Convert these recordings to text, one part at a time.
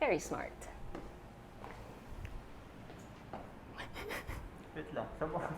Very smart. Wait lang. Sabang.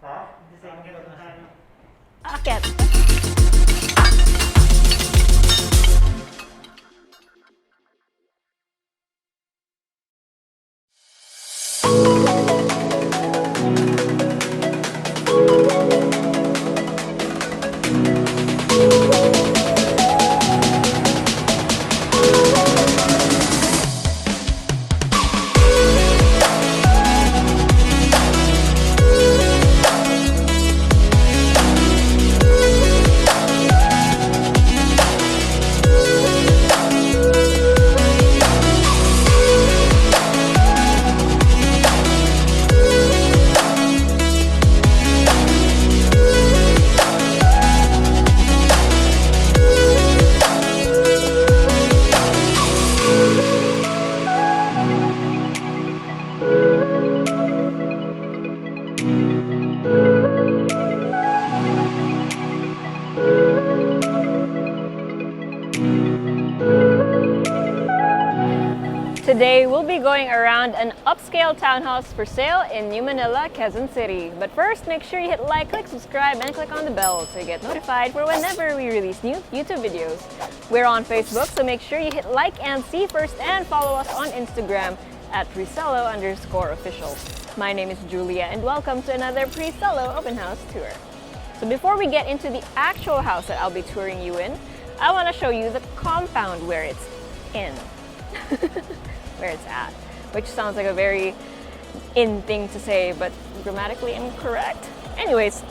Ha? Akit. Today, we'll be going around an upscale townhouse for sale in New Manila, Quezon City. But first, make sure you hit like, click subscribe, and click on the bell so you get notified for whenever we release new YouTube videos. We're on Facebook, so make sure you hit like and see first and follow us on Instagram at Presello_official. My name is Julia and welcome to another Presello open house tour. So before we get into the actual house that I'll be touring you in, I want to show you the compound where it's in. Where it's at, which sounds like a very in thing to say, but grammatically incorrect. Anyways,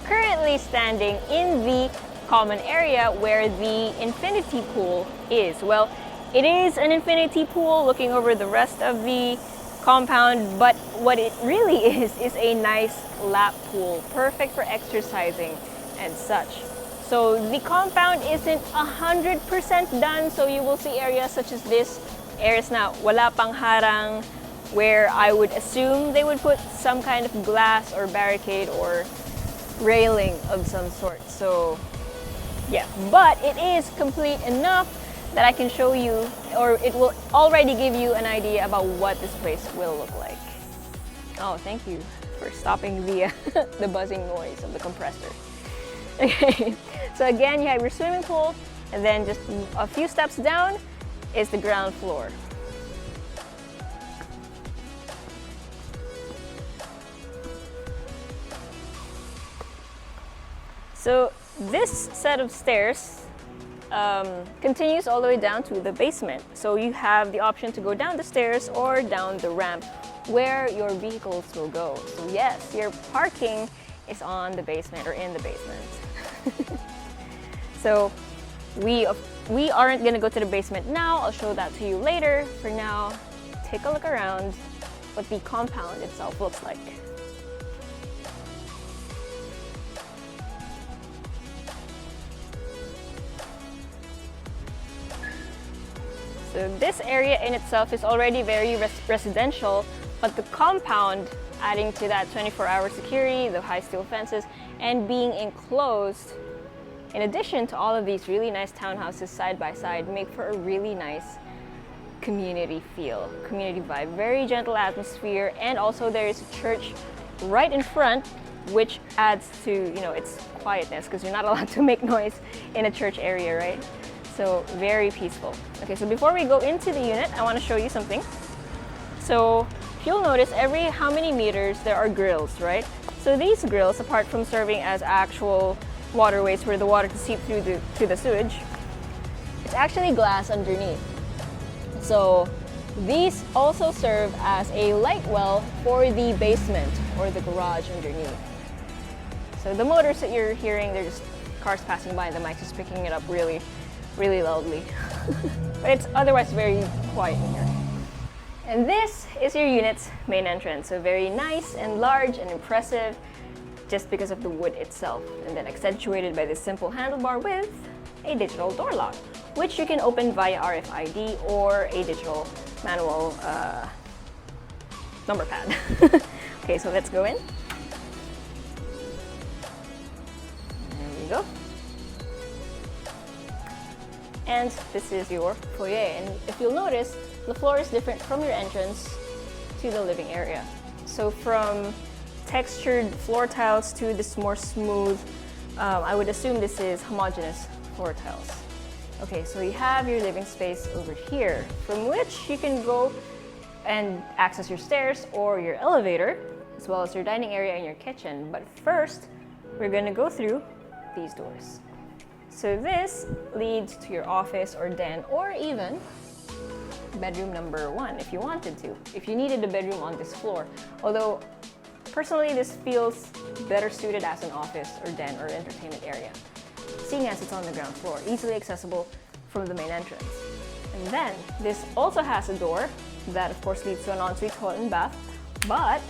currently standing in the common area where the infinity pool is. Well, it is an infinity pool looking over the rest of the compound, but what it really is a nice lap pool, perfect for exercising and such. So the compound isn't 100% done, so you will see areas such as this. Areas na wala pang harang, where I would assume they would put some kind of glass or barricade or railing of some sort. So yeah, but it is complete enough that I can show you, or it will already give you an idea about what this place will look like. Oh, thank you for stopping the the buzzing noise of the compressor. Okay, so again, you have your swimming pool, and then just a few steps down is the ground floor. So this set of stairs continues all the way down to the basement. So you have the option to go down the stairs or down the ramp where your vehicles will go. So yes, your parking is on the basement or in the basement. So we aren't gonna go to the basement now. I'll show that to you later. For now, take a look around what the compound itself looks like. So this area in itself is already very residential, but the compound, adding to that 24-hour security, the high steel fences, and being enclosed, in addition to all of these really nice townhouses side by side, make for a really nice community feel, community vibe, very gentle atmosphere, and also there is a church right in front, which adds to, you know, its quietness, because you're not allowed to make noise in a church area, right? So very peaceful. Okay, so before we go into the unit, I want to show you something. So if you'll notice, every how many meters there are grills, right? So these grills, apart from serving as actual waterways for the water to seep through to the sewage, it's actually glass underneath. So these also serve as a light well for the basement or the garage underneath. So the motors that you're hearing, they're just cars passing by, and the mic's just picking it up really, really loudly. But it's otherwise very quiet in here. And this is your unit's main entrance. So very nice and large and impressive, just because of the wood itself, and then accentuated by this simple handlebar with a digital door lock, which you can open via RFID or a digital manual number pad. Okay, so let's go in. There we go. And this is your foyer. And if you'll notice, the floor is different from your entrance to the living area. So from textured floor tiles to this more smooth, I would assume this is homogeneous floor tiles. Okay, so you have your living space over here, from which you can go and access your stairs or your elevator, as well as your dining area and your kitchen. But first, we're gonna go through these doors. So this leads to your office or den, or even bedroom number 1 if you wanted to, if you needed a bedroom on this floor. Although, personally, this feels better suited as an office or den or entertainment area, seeing as it's on the ground floor, easily accessible from the main entrance. And then, this also has a door that of course leads to an ensuite toilet and bath, but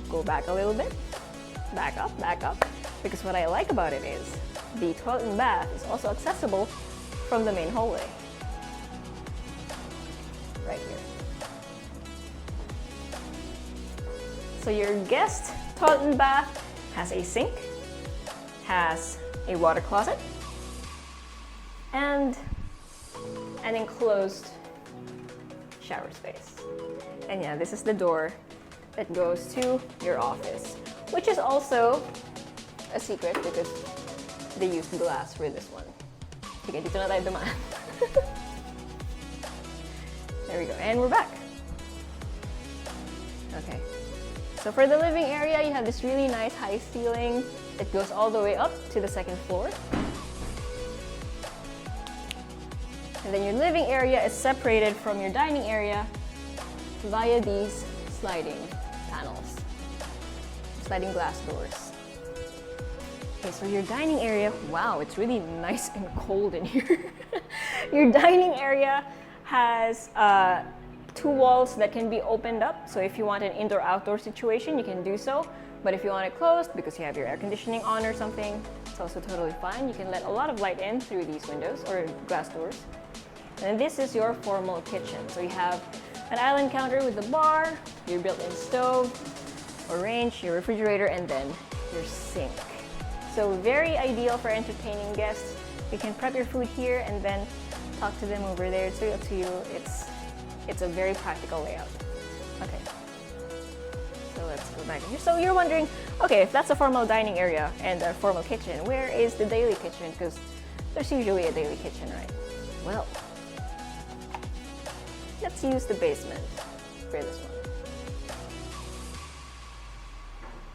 go back a little bit, back up, because what I like about it is the toilet and bath is also accessible from the main hallway, right here. So your guest toilet and bath has a sink, has a water closet, and an enclosed shower space. And yeah, this is the door that goes to your office, which is also a secret because they used glass for this one. Sige, dito na tayo dumaan. There we go, and we're back. Okay, so for the living area, you have this really nice high ceiling that goes all the way up to the second floor. And then your living area is separated from your dining area via these sliding panels, sliding glass doors. Okay, so your dining area, wow, it's really nice and cold in here. Your dining area has 2 walls that can be opened up. So if you want an indoor-outdoor situation, you can do so. But if you want it closed because you have your air conditioning on or something, it's also totally fine. You can let a lot of light in through these windows or glass doors. And this is your formal kitchen. So you have an island counter with the bar, your built-in stove or range, your refrigerator, and then your sink. So very ideal for entertaining guests. You can prep your food here and then talk to them over there. It's really up to you. It's a very practical layout. Okay. So let's go back here. So you're wondering, okay, if that's a formal dining area and a formal kitchen, where is the daily kitchen? Because there's usually a daily kitchen, right? Well, let's use the basement for this one.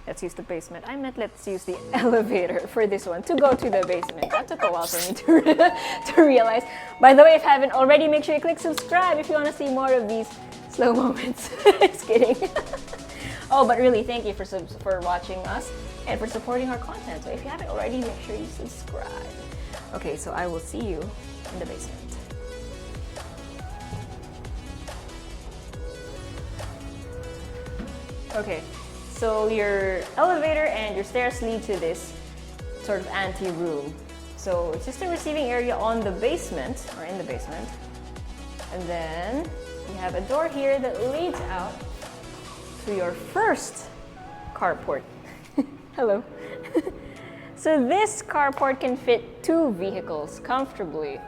Let's use the basement. I meant let's use the elevator for this one to go to the basement. That took a while for me to realize. By the way, if you haven't already, make sure you click subscribe if you want to see more of these slow moments. Just kidding. Oh, but really, thank you for watching us and for supporting our content. So if you haven't already, make sure you subscribe. Okay, so I will see you in the basement. Okay. So your elevator and your stairs lead to this sort of ante-room. So it's just a receiving area on the basement, or in the basement. And then you have a door here that leads out to your first carport. Hello. So this carport can fit 2 vehicles comfortably,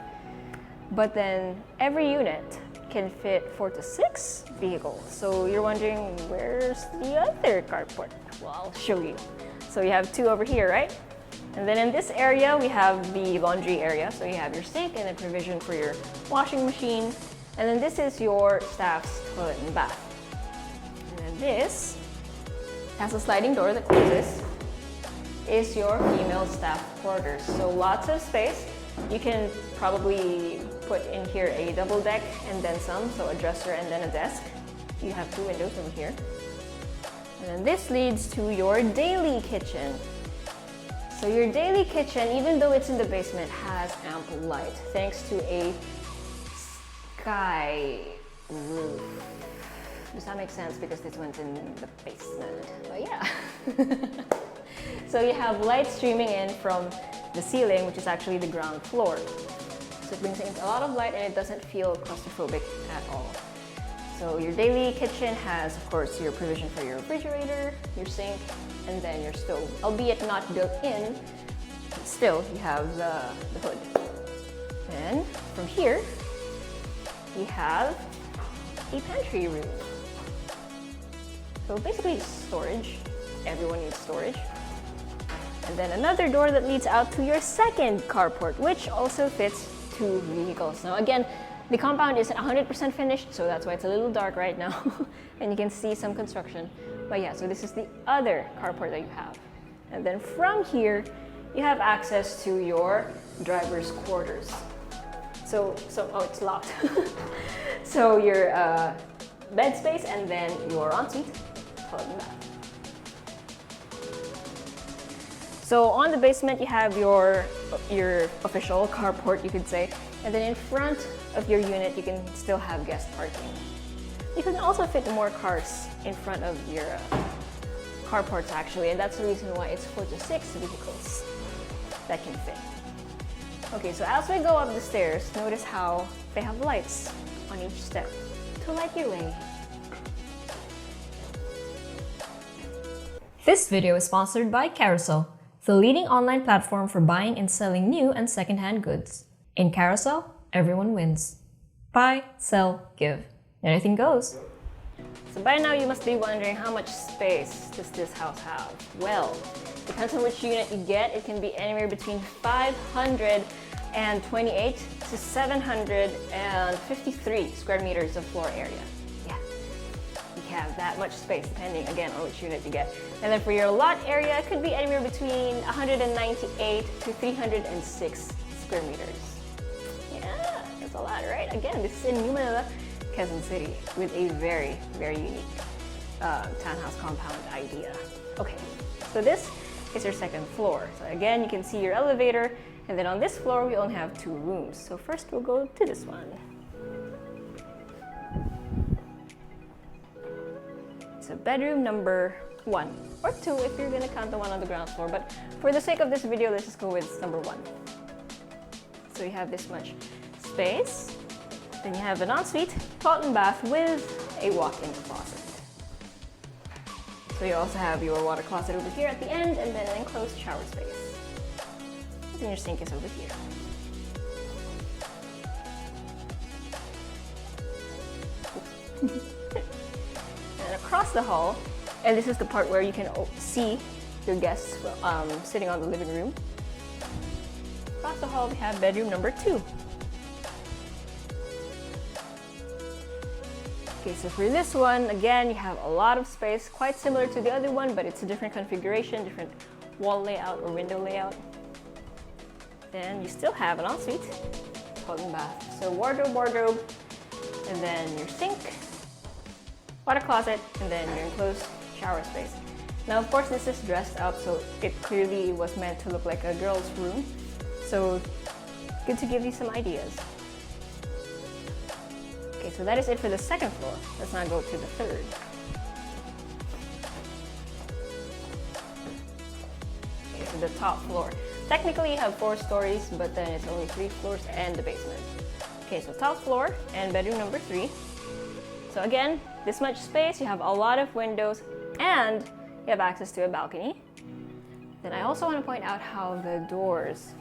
but then every unit can fit 4 to 6 vehicles. So you're wondering, where's the other carport? Well, I'll show you. So you have 2 over here, right? And then in this area, we have the laundry area. So you have your sink and a provision for your washing machine. And then this is your staff's toilet and bath. And then this has a sliding door that closes. Is your female staff quarters. So lots of space. You can probably put in here a double deck and then some, so a dresser and then a desk. You have 2 windows over here. And then this leads to your daily kitchen. So your daily kitchen, even though it's in the basement, has ample light thanks to a sky roof. Does that make sense? Because this one's in the basement. But yeah. So you have light streaming in from the ceiling, which is actually the ground floor. So it brings in a lot of light and it doesn't feel claustrophobic at all. So your daily kitchen has, of course, your provision for your refrigerator, your sink, and then your stove. Albeit not built in, but still you have the hood. Then from here, we have a pantry room. So basically storage. Everyone needs storage. And then another door that leads out to your second carport, which also fits 2 vehicles. Now again, the compound isn't 100% finished, so that's why it's a little dark right now. And you can see some construction. But yeah, so this is the other carport that you have. And then from here, you have access to your driver's quarters. So oh, it's locked. So your bed space and then your ensuite, toilet and bath. So on the basement, you have your official carport, you could say. And then in front of your unit, you can still have guest parking. You can also fit more cars in front of your carports actually, and that's the reason why it's 4 to 6 vehicles that can fit. Okay, so as we go up the stairs, notice how they have lights on each step to light your way. This video is sponsored by Carousel, the leading online platform for buying and selling new and second-hand goods. In Carousel, everyone wins. Buy, sell, give. Anything goes. So by now you must be wondering, how much space does this house have? Well, depends on which unit you get. It can be anywhere between 528 to 753 square meters of floor area. Yeah, you have that much space depending again on which unit you get. And then for your lot area, it could be anywhere between 198 to 306 square meters. Yeah, that's a lot, right? Again, this is in New Manila, Quezon City, with a very, very unique townhouse compound idea. Okay, so this is your second floor. So again, you can see your elevator, and then on this floor, we only have 2 rooms. So first, we'll go to this one. So bedroom number 1, or 2 if you're gonna count the one on the ground floor. But for the sake of this video, let's just go with number 1. So you have this much space. Then you have an ensuite, toilet and bath with a walk-in closet. So you also have your water closet over here at the end, and then an enclosed shower space. And then your sink is over here. And across the hall, and this is the part where you can see your guests sitting on the living room. Across the hall, we have bedroom number 2. Okay, so for this one, again, you have a lot of space, quite similar to the other one, but it's a different configuration, different wall layout or window layout. Then you still have an ensuite, toilet and bath. So wardrobe, and then your sink, water closet, and then your enclosed shower space. Now, of course, this is dressed up, so it clearly was meant to look like a girl's room. So good to give you some ideas. Okay, so that is it for the second floor. Let's now go to the third. Okay, so the top floor. Technically you have 4 stories, but then it's only 3 floors and the basement. Okay, so top floor and bedroom number 3. So again, this much space, you have a lot of windows, and you have access to a balcony. Then I also want to point out how the doors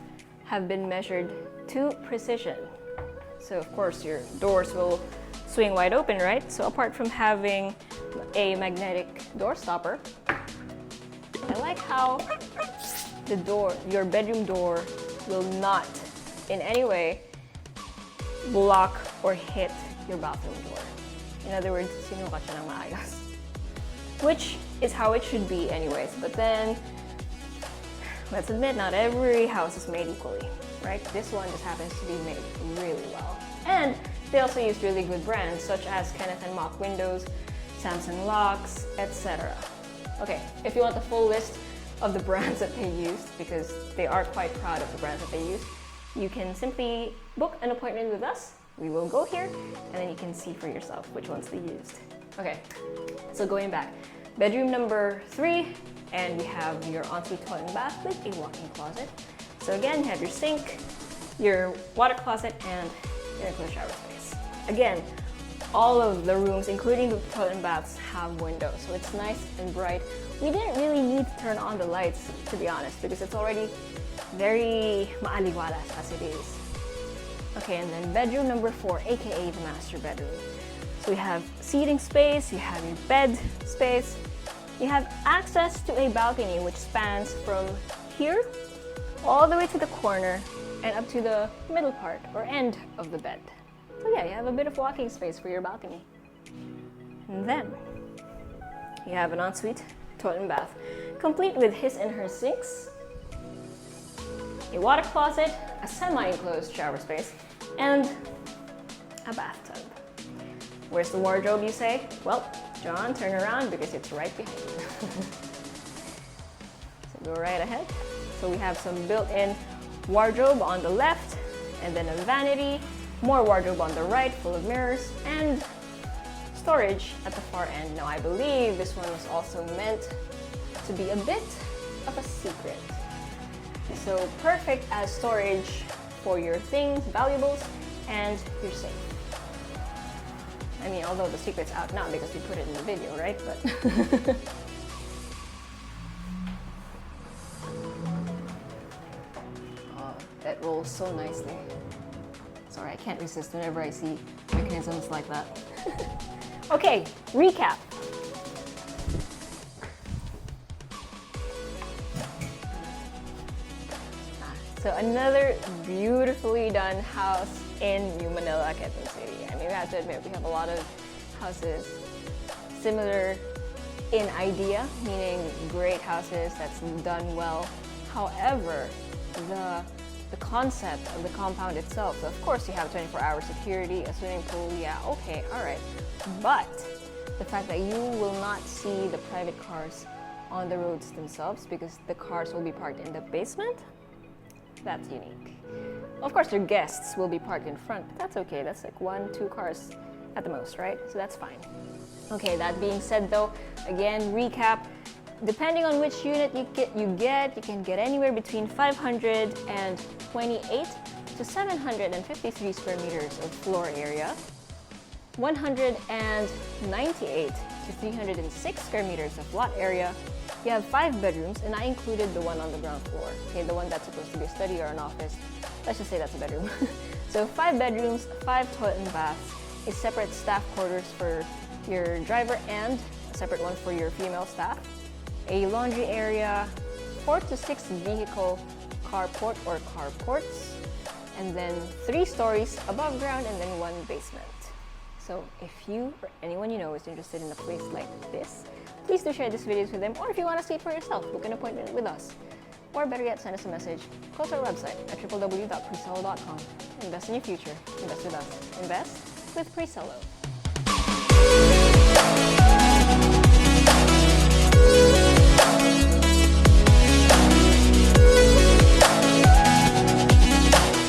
have been measured to precision. So of course your doors will swing wide open, right? So apart from having a magnetic door stopper, I like how the door, your bedroom door, will not in any way block or hit your bathroom door. In other words, sinukat siya ng maayos. Which is how it should be anyways. But then, let's admit, not every house is made equally, right? This one just happens to be made really well. And they also use really good brands such as Kenneth & Mock windows, Samsung locks, etc. Okay, if you want the full list of the brands that they used, because they are quite proud of the brands that they use, you can simply book an appointment with us. We will go here, and then you can see for yourself which ones they used. Okay, so going back, bedroom number 3, and we have your ensuite toilet and bath with a walk-in closet. So again, you have your sink, your water closet, and your enclosed shower space. Again, all of the rooms, including the toilet and baths, have windows, so it's nice and bright. We didn't really need to turn on the lights, to be honest, because it's already very maaliwalas as it is. Okay, and then bedroom number 4, aka the master bedroom. So we have seating space, you have your bed space, you have access to a balcony which spans from here all the way to the corner and up to the middle part or end of the bed. So yeah, you have a bit of walking space for your balcony. And then you have an ensuite toilet and bath, complete with his and her sinks, a water closet, a semi-enclosed shower space, and a bathtub. Where's the wardrobe, you say? Well, John, turn around because it's right behind you. So go right ahead. So we have some built-in wardrobe on the left, and then a vanity, more wardrobe on the right, full of mirrors, and storage at the far end. Now I believe this one was also meant to be a bit of a secret. So perfect as storage for your things, valuables, and your safe. I mean, although the secret's out now because we put it in the video, right? But oh, that rolls so nicely. Sorry, I can't resist whenever I see mechanisms like that. Okay, recap. So another beautifully done house in New Manila, Quezon City. I mean, we have to admit, we have a lot of houses similar in idea, meaning great houses that's done well. However, the concept of the compound itself, so of course you have 24-hour security, a swimming pool, yeah, okay, all right. But the fact that you will not see the private cars on the roads themselves because the cars will be parked in the basement, that's unique. Of course, your guests will be parked in front, but that's okay. That's like 1-2 cars at the most, right? So that's fine. Okay, that being said though, again, recap. Depending on which unit you can get anywhere between 528 to 753 square meters of floor area, 198 to 306 square meters of lot area. You have 5 bedrooms, and I included the one on the ground floor. Okay, the one that's supposed to be a study or an office. Let's just say that's a bedroom. So 5 bedrooms, 5 toilet and baths, a separate staff quarters for your driver and a separate one for your female staff, a laundry area, 4 to 6 vehicle carport or carports, and then 3 stories above ground and then 1 basement. So if you or anyone you know is interested in a place like this, please do share this video with them, or if you want to see it for yourself, book an appointment with us. Or better yet, send us a message. Go to our website at www.presello.com. Invest in your future. Invest with us. Invest with Presello.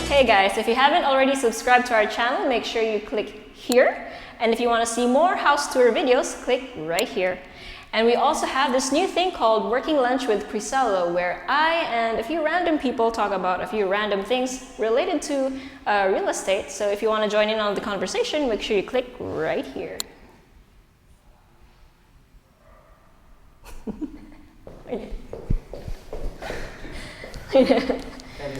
Hey guys, if you haven't already subscribed to our channel, make sure you click here. And if you want to see more house tour videos, click right here. And we also have this new thing called Working Lunch with Presello, where I and a few random people talk about a few random things related to real estate. So if you want to join in on the conversation, make sure you click right here.